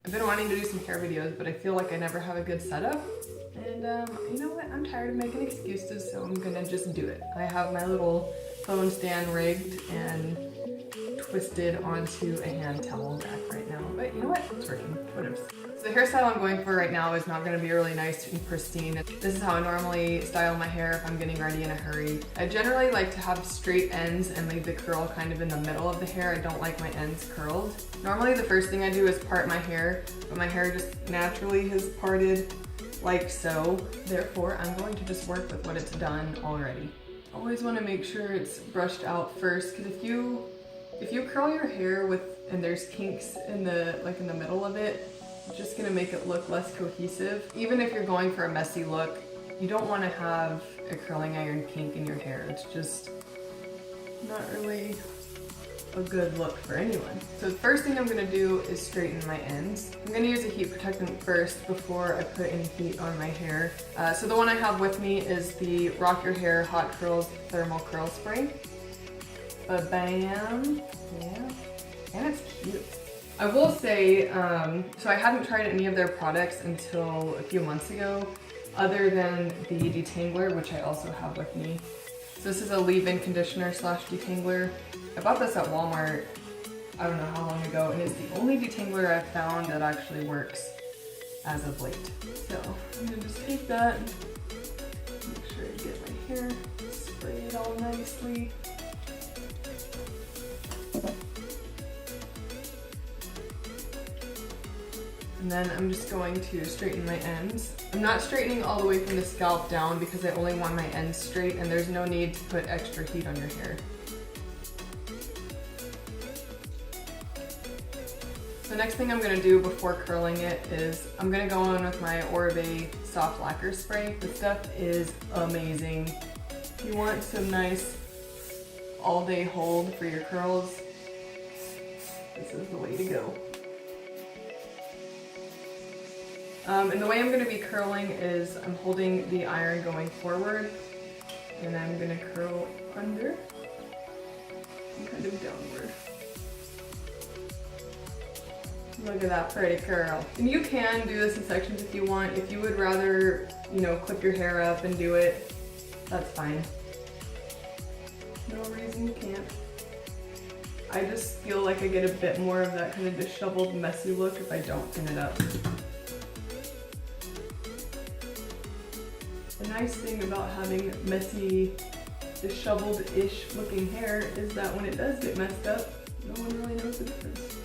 I've been wanting to do some hair videos, but I feel like I never have a good setup. And you know what? I'm tired of making excuses, so I'm gonna just do it. I have my little phone stand rigged and twisted onto a hand towel rack right now. But you know what? It's working. Whatever. So the hairstyle I'm going for right now is not going to be really nice and pristine. This is how I normally style my hair if I'm getting ready in a hurry. I generally like to have straight ends and leave the curl kind of in the middle of the hair. I don't like my ends curled. Normally the first thing I do is part my hair, but my hair just naturally has parted like so. Therefore, I'm going to just work with what it's done already. Always want to make sure it's brushed out first, because if you curl your hair and there's kinks in the middle of it, it's just gonna make it look less cohesive. Even if you're going for a messy look, you don't want to have a curling iron kink in your hair. It's just not really a good look for anyone. So the first thing I'm gonna do is straighten my ends. I'm gonna use a heat protectant first before I put any heat on my hair. So the one I have with me is the Rock Your Hair Hot Curls Thermal Curl Spray. Ba-bam, yeah, and it's cute. I will say, so I hadn't tried any of their products until a few months ago, other than the Detangler, which I also have with me. So this is a leave-in conditioner / detangler. I bought this at Walmart, I don't know how long ago, and it's the only detangler I've found that actually works as of late. So I'm gonna just take that, make sure I get my hair, spray it all nicely. And then I'm just going to straighten my ends. I'm not straightening all the way from the scalp down because I only want my ends straight, and there's no need to put extra heat on your hair. The next thing I'm going to do before curling it is I'm going to go in with my Oribe Soft Lacquer Spray. This stuff is amazing. If you want some nice all-day hold for your curls, this is the way to go. And the way I'm going to be curling is I'm holding the iron going forward, and I'm going to curl under and kind of downward. Look at that pretty curl. And you can do this in sections if you want. If you would rather, you know, clip your hair up and do it, that's fine. No reason you can't. I just feel like I get a bit more of that kind of disheveled, messy look if I don't pin it up. The nice thing about having messy, disheveled-ish looking hair is that when it does get messed up, no one really knows the difference.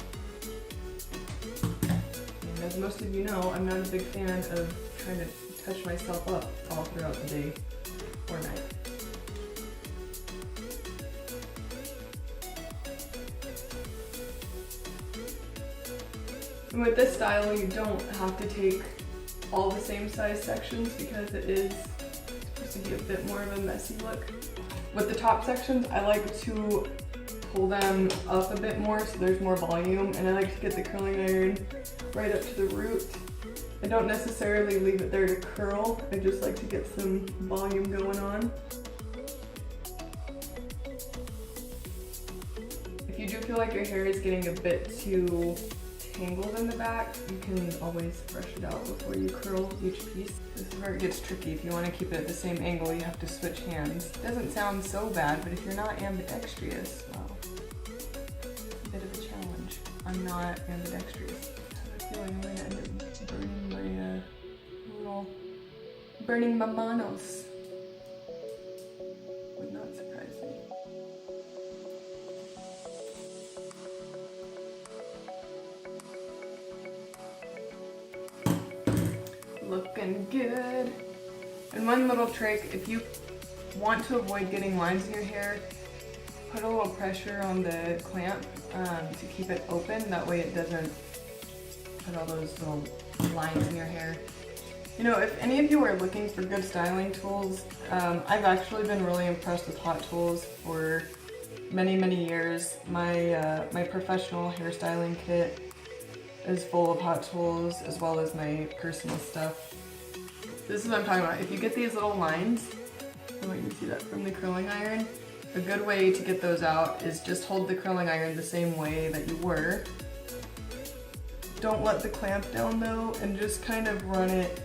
And as most of you know, I'm not a big fan of trying to touch myself up all throughout the day or night. And with this style, you don't have to take all the same size sections because it is supposed to be a bit more of a messy look. With the top sections, I like to pull them up a bit more so there's more volume, and I like to get the curling iron right up to the root. I don't necessarily leave it there to curl, I just like to get some volume going on. If you do feel like your hair is getting a bit too tangled in the back, you can always brush it out before you curl each piece. This is where it gets tricky. If you want to keep it at the same angle, you have to switch hands. It doesn't sound so bad, but if you're not ambidextrous, well, it's a bit of a challenge. I'm not ambidextrous. I have a feeling I'm going to end up burning my manos. Would not surprise me. Looking good. And one little trick, if you want to avoid getting lines in your hair, put a little pressure on the clamp to keep it open. That way it doesn't put all those little lines in your hair. You know, if any of you are looking for good styling tools, I've actually been really impressed with Hot Tools for many, many years. My professional hairstyling kit is full of Hot Tools, as well as my personal stuff. This is what I'm talking about. If you get these little lines, I want you to see that from the curling iron, a good way to get those out is just hold the curling iron the same way that you were, Don't let the clamp down though, and just kind of run it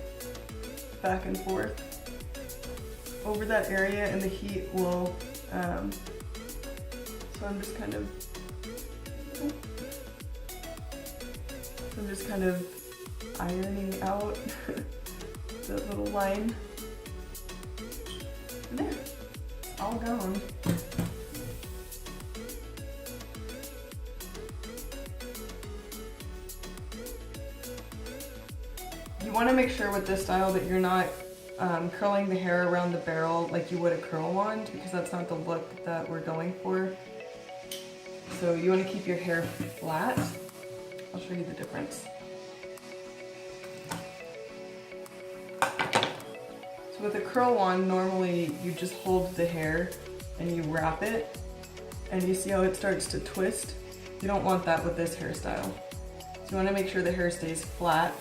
back and forth over that area, and the heat will, so I'm just kind of ironing out the little line. And there, it's all gone. You want to make sure with this style that you're not curling the hair around the barrel like you would a curl wand, because that's not the look that we're going for. So you want to keep your hair flat. I'll show you the difference. So with a curl wand, normally you just hold the hair and you wrap it, and you see how it starts to twist? You don't want that with this hairstyle. So you want to make sure the hair stays flat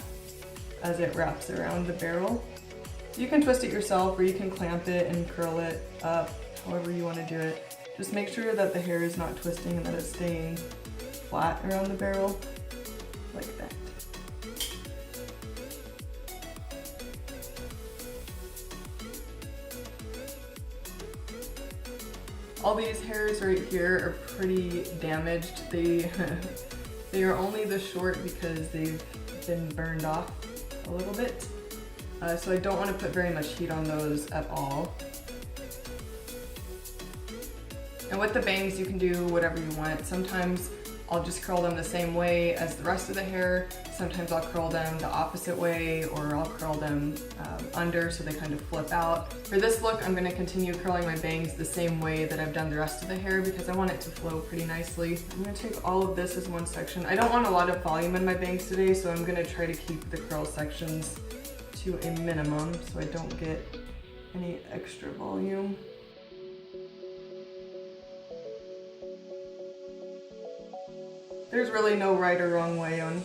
as it wraps around the barrel. You can twist it yourself, or you can clamp it and curl it up, however you want to do it. Just make sure that the hair is not twisting and that it's staying flat around the barrel, like that. All these hairs right here are pretty damaged. They are only this short because they've been burned off a little bit. So I don't want to put very much heat on those at all. And with the bangs, you can do whatever you want. Sometimes I'll just curl them the same way as the rest of the hair. Sometimes I'll curl them the opposite way, or I'll curl them under so they kind of flip out. For this look, I'm going to continue curling my bangs the same way that I've done the rest of the hair because I want it to flow pretty nicely. I'm going to take all of this as one section. I don't want a lot of volume in my bangs today, so I'm going to try to keep the curl sections to a minimum so I don't get any extra volume. There's really no right or wrong way on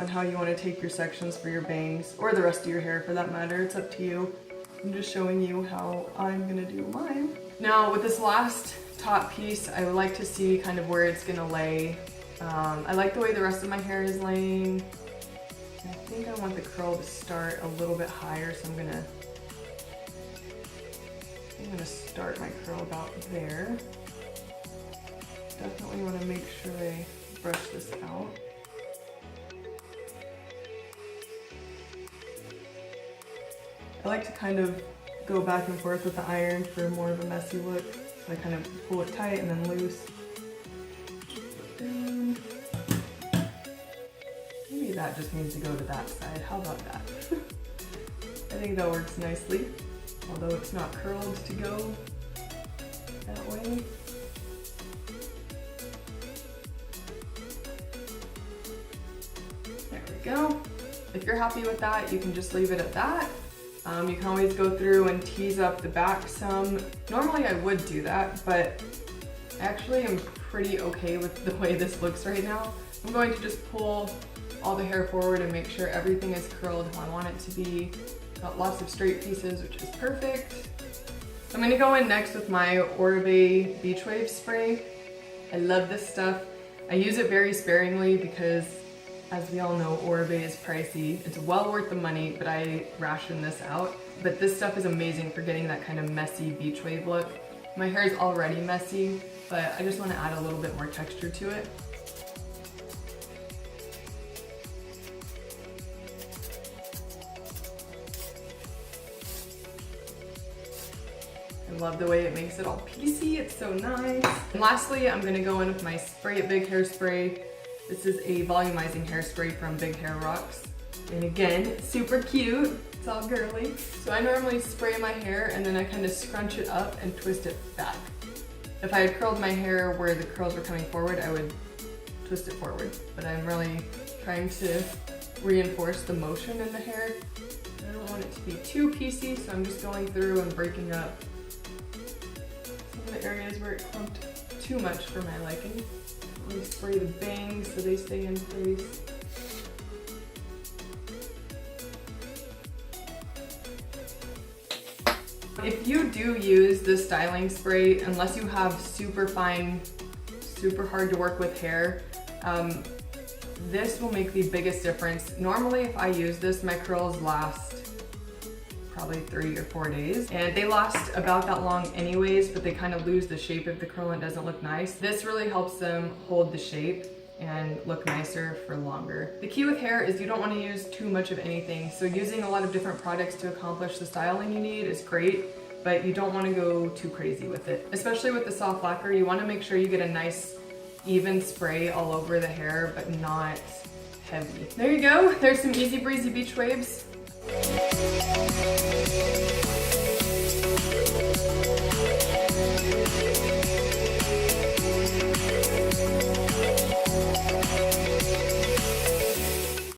how you want to take your sections for your bangs, or the rest of your hair for that matter. It's up to you. I'm just showing you how I'm gonna do mine. Now with this last top piece, I would like to see kind of where it's gonna lay. I like the way the rest of my hair is laying. I think I want the curl to start a little bit higher, so I'm gonna start my curl about there. Definitely want to make sure I brush this out. I like to kind of go back and forth with the iron for more of a messy look. So I kind of pull it tight and then loose. Down. Maybe that just needs to go to that side. How about that? I think that works nicely, although it's not curled to go that way. There we go. If you're happy with that, you can just leave it at that. You can always go through and tease up the back some. Normally I would do that, but I actually am pretty okay with the way this looks right now. I'm going to just pull all the hair forward and make sure everything is curled how I want it to be. Got lots of straight pieces, which is perfect. I'm gonna go in next with my Oribe Beach Wave spray. I love this stuff. I use it very sparingly because, as we all know, Oribe is pricey. It's well worth the money, but I ration this out. But this stuff is amazing for getting that kind of messy beach wave look. My hair is already messy, but I just want to add a little bit more texture to it. I love the way it makes it all piecey. It's so nice. And lastly, I'm going to go in with my Spray It Big hairspray. This is a volumizing hairspray from Big Hair Rocks. And again, it's super cute. It's all girly. So I normally spray my hair and then I kind of scrunch it up and twist it back. If I had curled my hair where the curls were coming forward, I would twist it forward. But I'm really trying to reinforce the motion in the hair. I don't want it to be too piecey, so I'm just going through and breaking up some of the areas where it clumped too much for my liking. Let me spray the bangs so they stay in place. If you do use this styling spray, unless you have super fine, super hard to work with hair, this will make the biggest difference. Normally if I use this, my curls last probably 3 or 4 days, and they last about that long anyways, but they kind of lose the shape of the curl and it doesn't look nice. This really helps them hold the shape and look nicer for longer. The key with hair is you don't want to use too much of anything, so using a lot of different products to accomplish the styling you need is great, but you don't want to go too crazy with it. Especially with the soft lacquer, you want to make sure you get a nice even spray all over the hair, but not heavy. There you go, there's some easy breezy beach waves.